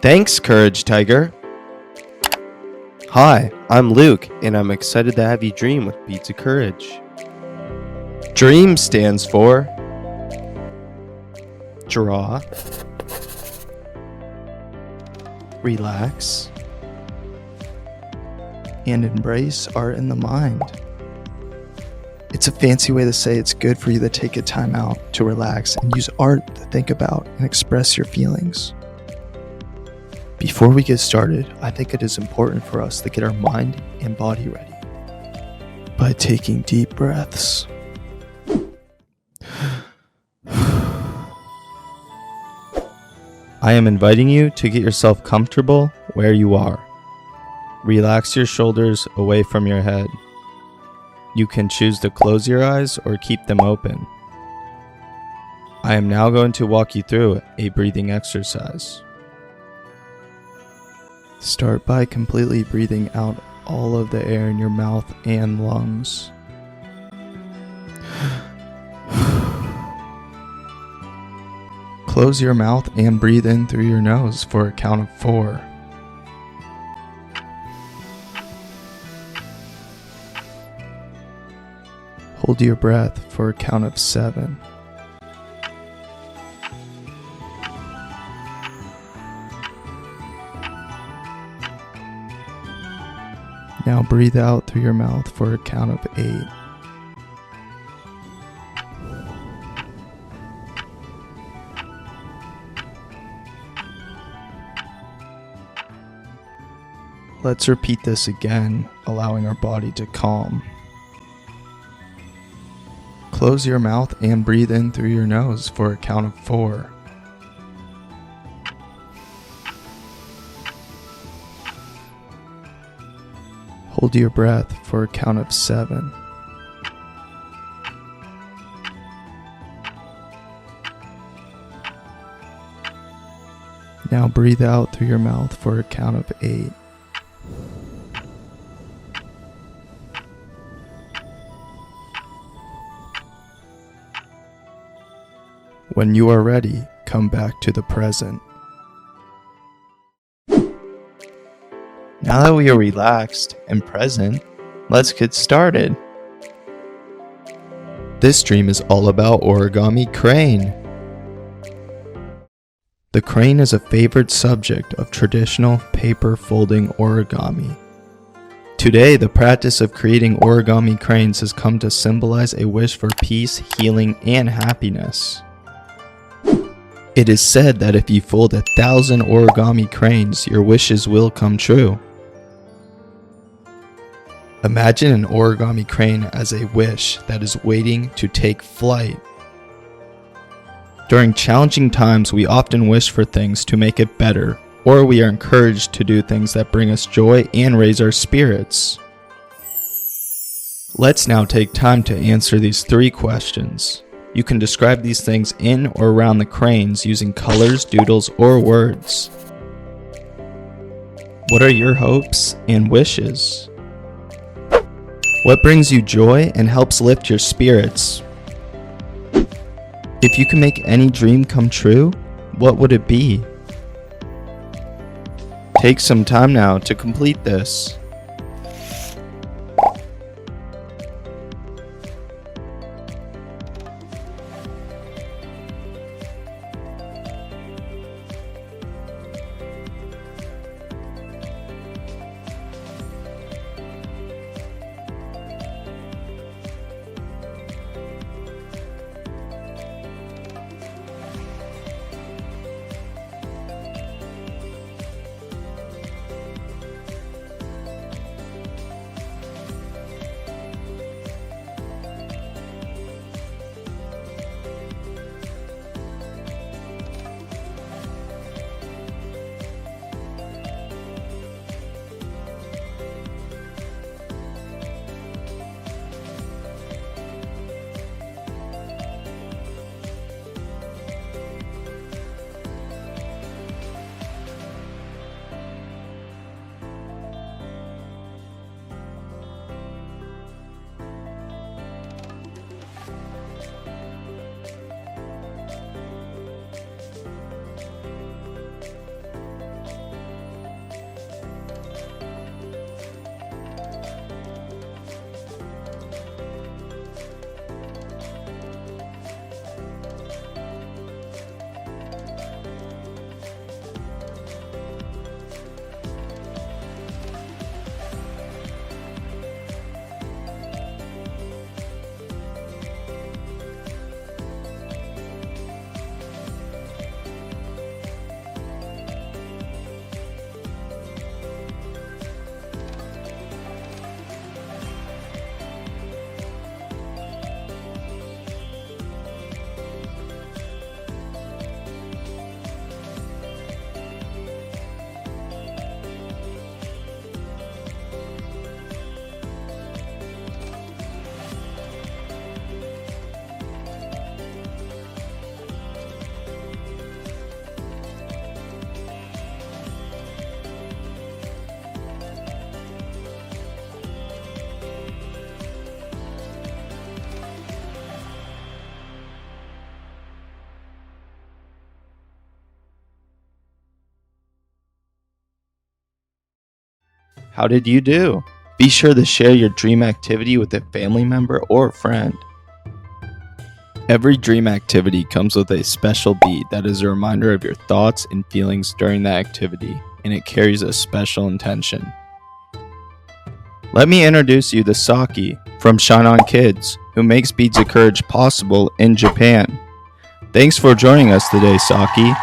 Thanks, Courage Tiger. Hi, I'm Luke, and I'm excited to have you dream with Beads of Courage. DREAM stands for draw, relax, and embrace art in the mind. It's a fancy way to say it's good for you to take a time out to relax and use art to think about and express your feelings. Before we get started, I think it is important for us to get our mind and body ready by taking deep breaths. I am inviting you to get yourself comfortable where you are. Relax your shoulders away from your head. You can choose to close your eyes or keep them open. I am now going to walk you through a breathing exercise. Start by completely breathing out all of the air in your mouth and lungs. Close your mouth and breathe in through your nose for a count of 4. Hold your breath for a count of 7. Now breathe out through your mouth for a count of 8. Let's repeat this again, allowing our body to calm. Close your mouth and breathe in through your nose for a count of 4. Hold your breath for a count of 7. Now breathe out through your mouth for a count of 8. When you are ready, come back to the present. Now that we are relaxed and present, let's get started. This dream is all about origami crane. The crane is a favorite subject of traditional paper folding origami. Today, the practice of creating origami cranes has come to symbolize a wish for peace, healing, and happiness. It is said that if you fold 1,000 origami cranes, your wishes will come true. Imagine an origami crane as a wish that is waiting to take flight. During challenging times, we often wish for things to make it better, or we are encouraged to do things that bring us joy and raise our spirits. Let's now take time to answer these 3 questions. You can describe these things in or around the cranes using colors, doodles, or words. What are your hopes and wishes? What brings you joy and helps lift your spirits? If you can make any dream come true, what would it be? Take some time now to complete this. How did you do? Be sure to share your dream activity with a family member or friend. Every dream activity comes with a special bead that is a reminder of your thoughts and feelings during the activity, and it carries a special intention. Let me introduce you to Saki from Shine On Kids, who makes Beads of Courage possible in Japan. Thanks for joining us today, Saki.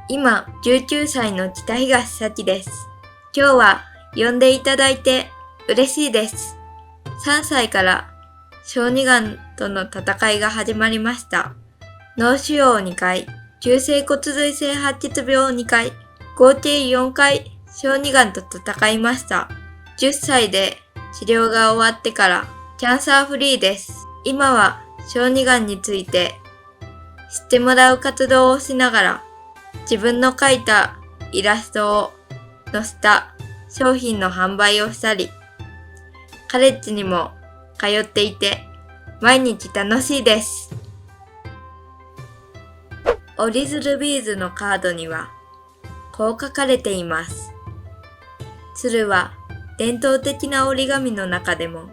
今、19歳の北東咲です。今日は呼んでいただいて嬉しいです。3歳から小児がんとの戦いが始まりました。脳腫瘍2回、急性骨髄性白血病2回、合計4回小児がんと戦いました。10歳で治療が終わってからキャンサーフリーです。今は小児がんについて知ってもらう活動をしながら自分の描いたイラストを載せた商品の販売をしたり、カレッジにも通っていて毎日楽しいです。オリジナルビーズのカードにはこう書かれています。鶴は伝統的な折り紙の中でも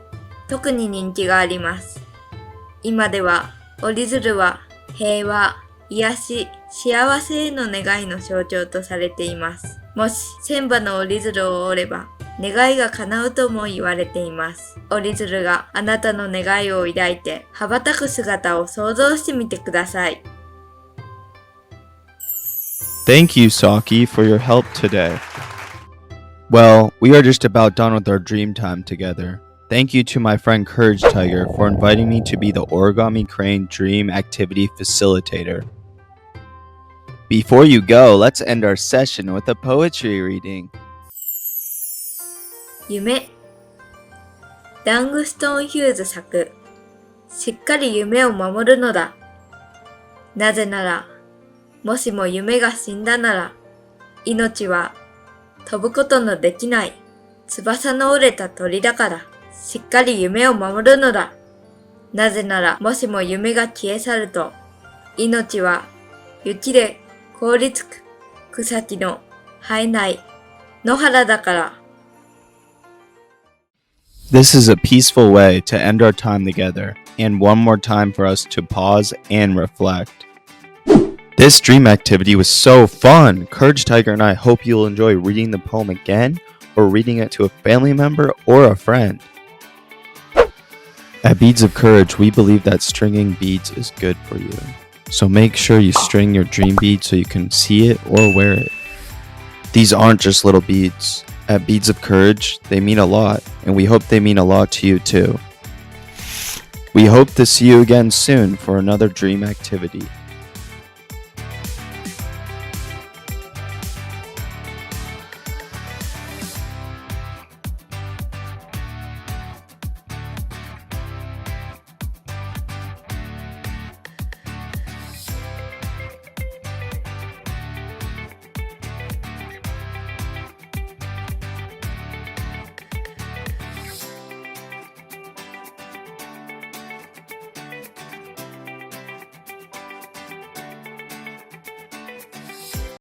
特に人気があります。今では折り鶴は平和、癒し、幸せへの願いの象徴とされています。もし1000羽の折り鶴を折れば願いが叶うとも言われています。折り鶴があなたの願いを抱いて羽ばたく姿を想像してみてください。Thank you, Saki, for your help today. Well, we are just about done with our dream time together. Thank you to my friend Courage Tiger for inviting me to be the Origami Crane Dream Activity Facilitator. Before you go, let's end our session with a poetry reading. 夢。ラングストーンヒューズ作。しっかり夢を守るのだ。なぜなら、もしも夢が死んだなら、命は飛ぶことのできない翼の折れた鳥だから、しっかり夢を守るのだ。なぜなら、もしも夢が消え去ると、命は雪で凍りつく草木の生えない野原だから。This is a peaceful way to end our time together, and one more time for us to pause and reflect. This dream activity was so fun! Courage Tiger and I hope you'll enjoy reading the poem again, or reading it to a family member or a friend. At Beads of Courage, we believe that stringing beads is good for you. So make sure you string your dream bead so you can see it or wear it. These aren't just little beads. At Beads of Courage, they mean a lot, and we hope they mean a lot to you too. We hope to see you again soon for another dream activity.